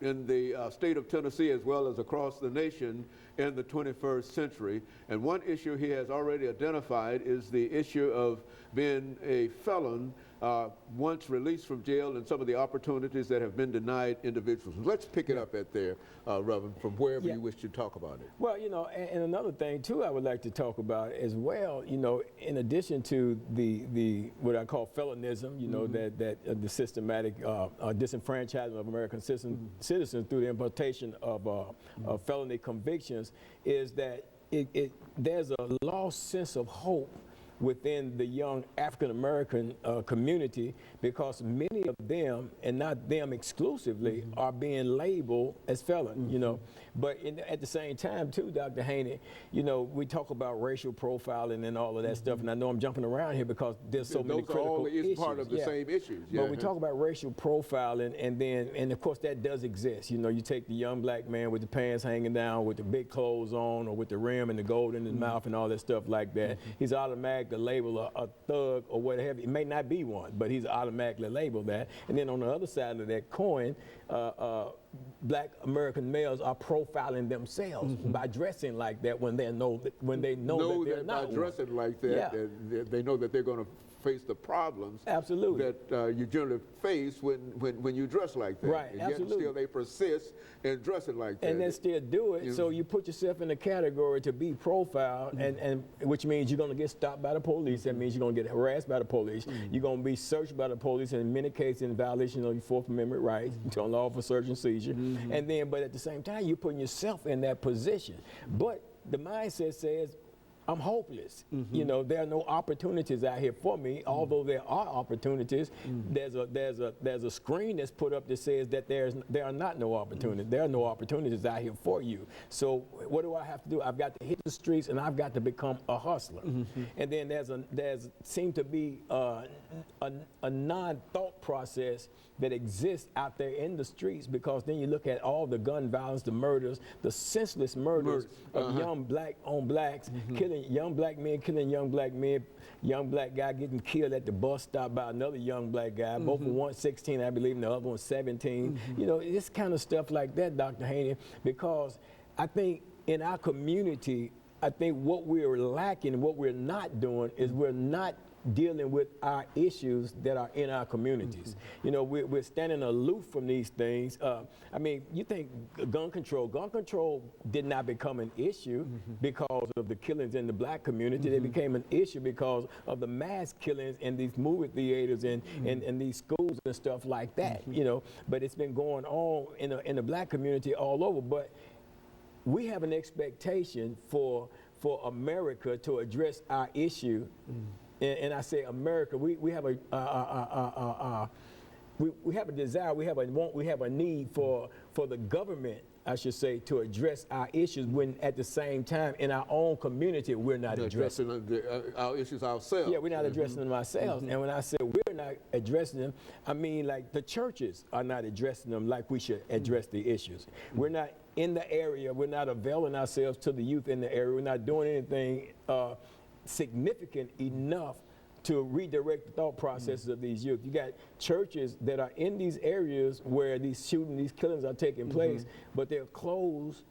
in the state of Tennessee as well as across the nation in the 21st century. And one issue he has already identified is the issue of being a felon once released from jail and some of the opportunities that have been denied individuals. Let's pick it up at there, Reverend, from wherever you wish to talk about it. Well, you know, and another thing too I would like to talk about as well, you know, in addition to the what I call felonism, you know, that the systematic disenfranchisement of American citizens through the imposition of felony convictions, is that there's a lost sense of hope within the young African American community, because many of them, and not them exclusively, are being labeled as felons, you know. But at the same time too, Dr. Haney, you know, we talk about racial profiling and all of that stuff, and I know I'm jumping around here because there's so many critical issues. Those are all part of the same issues. But we talk about racial profiling, and of course that does exist. You know, you take the young black man with the pants hanging down, with the big clothes on, or with the rim and the gold in his mouth and all that stuff like that. He's automatic to label a thug or whatever. It may not be one, but he's automatically labeled that. And then on the other side of that coin, black American males are profiling themselves by dressing like that when they know that they're not by dressing like that, they know that they're going to face the problems that you generally face when you dress like that. Right, and yet still they persist in dressing like that. And then still do it, so you put yourself in a category to be profiled, and which means you're going to get stopped by the police. That means you're going to get harassed by the police. You're going to be searched by the police, and in many cases in violation of your Fourth Amendment rights, to unlawful search and seizure. And then, but at the same time, you're putting yourself in that position. But the mindset says, I'm hopeless. You know, there are no opportunities out here for me. Although there are opportunities, there's a screen that's put up that says that there are not no opportunities. There are no opportunities out here for you. So what do I have to do? I've got to hit the streets, and I've got to become a hustler. And then there's seemed to be a non-thought process that exists out there in the streets, because then you look at all the gun violence, the murders, the senseless murders of young black on blacks, killing young black men, killing young black men, young black guy getting killed at the bus stop by another young black guy, both of one 16, I believe, and the other one 17. You know, this kind of stuff like that, Dr. Haney, because I think in our community, I think what we're lacking, what we're not doing, is we're not dealing with our issues that are in our communities. You know, we're standing aloof from these things. I mean, you think gun control did not become an issue because of the killings in the black community. They became an issue because of the mass killings in these movie theaters and these schools and stuff like that, you know. But it's been going on in the black community all over. But we have an expectation for America to address our issue. And I say America, we have we have a desire, we have a want, we have a need for the government, I should say, to address our issues, when at the same time in our own community we're not addressing our issues ourselves. Yeah, we're not addressing them ourselves. And when I say we're not addressing them, I mean like the churches are not addressing them like we should address the issues. We're not in the area, we're not availing ourselves to the youth in the area, we're not doing anything significant enough to redirect the thought processes of these youth. You got churches that are in these areas where these killings are taking place, but they're closed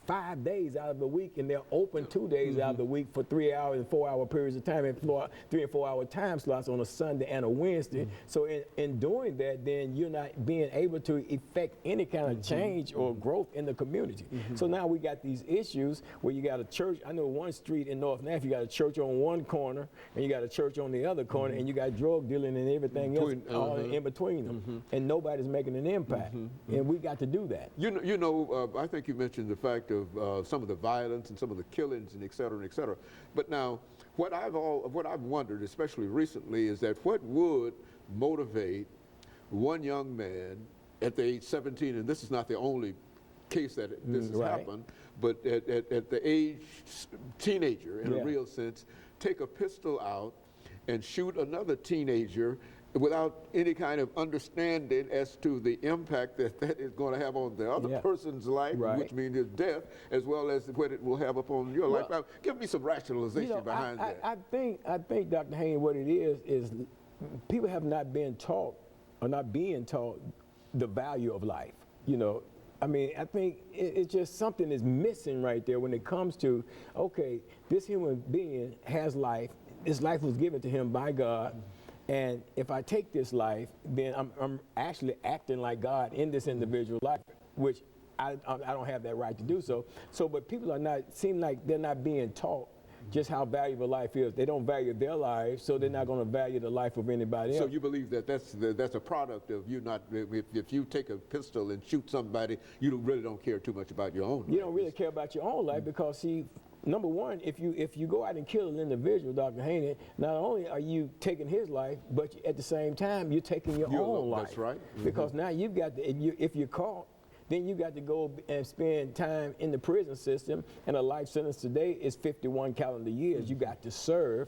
5 days out of the week, and they're open 2 days out of the week for 3 hour and 4 hour periods of time, and 3 and 4 hour time slots on a Sunday and a Wednesday. So in doing that, then you're not being able to effect any kind of change or growth in the community. So now we got these issues where you got a church. I know one street in North Nashville, you got a church on one corner, and you got a church on the other corner, and you got drug dealing and everything else all in between them, and nobody's making an impact. And we got to do that. You know, I think you mentioned the fact of some of the violence and some of the killings and et cetera and et cetera. But now, what I've wondered, especially recently, is that what would motivate one young man at the age 17, and this is not the only case that this has happened, but at the age teenager, in a real sense, take a pistol out and shoot another teenager without any kind of understanding as to the impact that is going to have on the other person's life, which means his death, as well as what it will have upon your life. Now, give me some rationalization behind that. I think, Dr. Haney, what it is people have not been taught or not being taught the value of life. you know. I mean, I think it's just something is missing right there when it comes to, okay, this human being has life. This life was given to him by God. And if I take this life, then I'm actually acting like God in this individual life, which I don't have that right to do so. But people are not, seem like they're not being taught just how valuable life is. They don't value their lives, so they're not going to value the life of anybody else. So you believe that that's a product of you not, if you take a pistol and shoot somebody, you really don't care too much about your own life. You don't really care about your own life because, see, number one, if you go out and kill an individual, Dr. Haney, not only are you taking his life, but at the same time, you're taking your own life. That's right. Because now you've got to, if you're caught, then you got to go and spend time in the prison system, and a life sentence today is 51 calendar years. You got to serve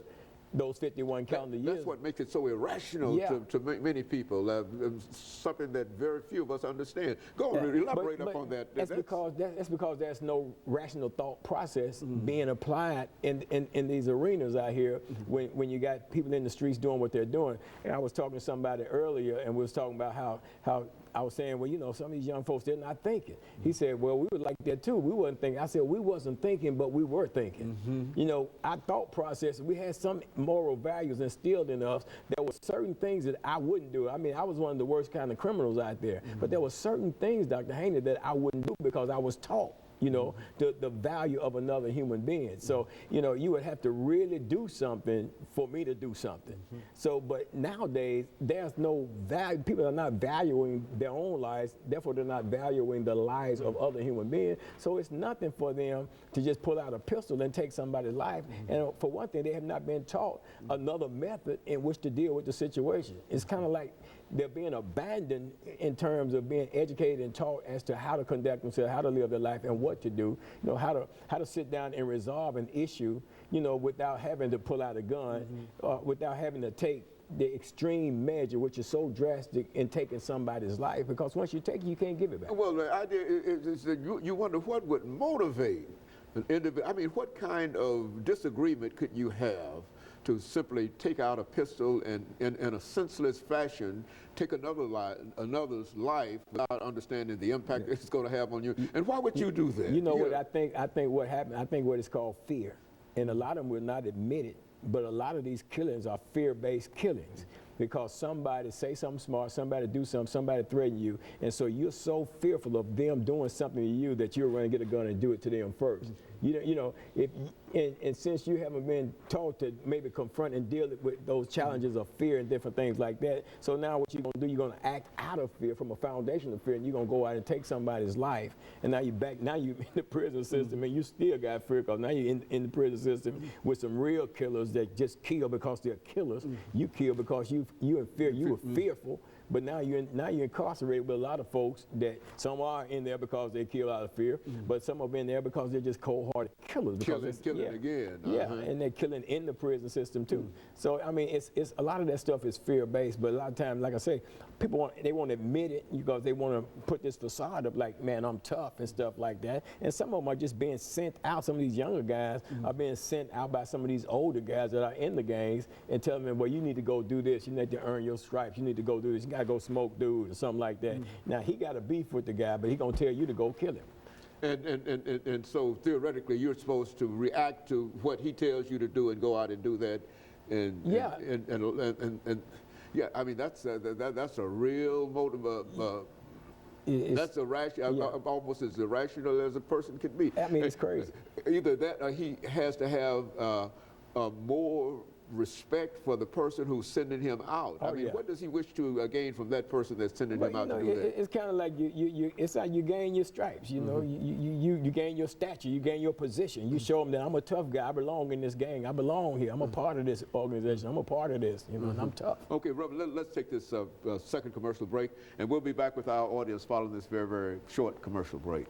those 51 calendar years. That's what makes it so irrational to many people, something that very few of us understand. Go on, elaborate upon that. That's because there's no rational thought process being applied in these arenas out here when you got people in the streets doing what they're doing. And I was talking to somebody earlier, and we was talking about how I was saying, well, you know, some of these young folks, they're not thinking. He said, well, we were like that too. We wasn't thinking. I said, we wasn't thinking, but we were thinking. You know, our thought process, we had some moral values instilled in us. There were certain things that I wouldn't do. I mean, I was one of the worst kind of criminals out there. But there were certain things, Dr. Haney, that I wouldn't do because I was taught, you know, the value of another human being. So, you know, you would have to really do something for me to do something. So, but nowadays, there's no value. People are not valuing their own lives. Therefore, they're not valuing the lives of other human beings. So it's nothing for them to just pull out a pistol and take somebody's life. And for one thing, they have not been taught another method in which to deal with the situation. It's kind of like they're being abandoned in terms of being educated and taught as to how to conduct themselves, how to live their life, and what to do. You know, how to sit down and resolve an issue, you know, without having to pull out a gun, without having to take the extreme measure, which is so drastic in taking somebody's life, because once you take it, you can't give it back. Well, the idea is that you wonder what would motivate an individual. I mean, what kind of disagreement could you have to simply take out a pistol and in a senseless fashion take another's life without understanding the impact it's going to have on you? And why would you do that? You know what I think what happened, I think what is called fear. And a lot of them will not admit it, but a lot of these killings are fear-based killings. Because somebody say something smart, somebody do something, somebody threaten you, and so you're so fearful of them doing something to you that you're going to get a gun and do it to them first. You know, and since you haven't been taught to maybe confront and deal with those challenges of fear and different things like that, so now what you're going to do, you're going to act out of fear, from a foundation of fear, and you're going to go out and take somebody's life, and now you're in the prison system, and you still got fear, because now you're in the prison system with some real killers that just kill because they're killers. You kill because you in fear, you were fearful. But now you're incarcerated with a lot of folks that some are in there because they kill out of fear, but some are in there because they're just cold-hearted killers. Killing again. Yeah, and they're killing in the prison system too. So I mean, it's a lot of that stuff is fear-based, but a lot of times, like I say, people won't admit it because they want to put this facade of like, man, I'm tough and stuff like that. And some of them are just being sent out. Some of these younger guys are being sent out by some of these older guys that are in the gangs and telling them, well, you need to go do this. You need to earn your stripes. You need to go do this. You gotta go smoke dude or something like that. Now he got a beef with the guy, but he gonna tell you to go kill him. And so theoretically, you're supposed to react to what he tells you to do and go out and do that. And yeah, I mean that's a real motive. That's almost as irrational as a person can be. I mean, it's crazy. Either that, or he has to have more respect for the person who's sending him out. I mean, what does he wish to gain from that person that's sending him out to do that? It's kind of like it's like you gain your stripes. You know, you gain your stature, you gain your position. You show them that I'm a tough guy. I belong in this gang. I belong here. I'm a part of this organization. I'm a part of this. You know, and I'm tough. Okay, Reverend, let's take this second commercial break, and we'll be back with our audience following this very, very short commercial break.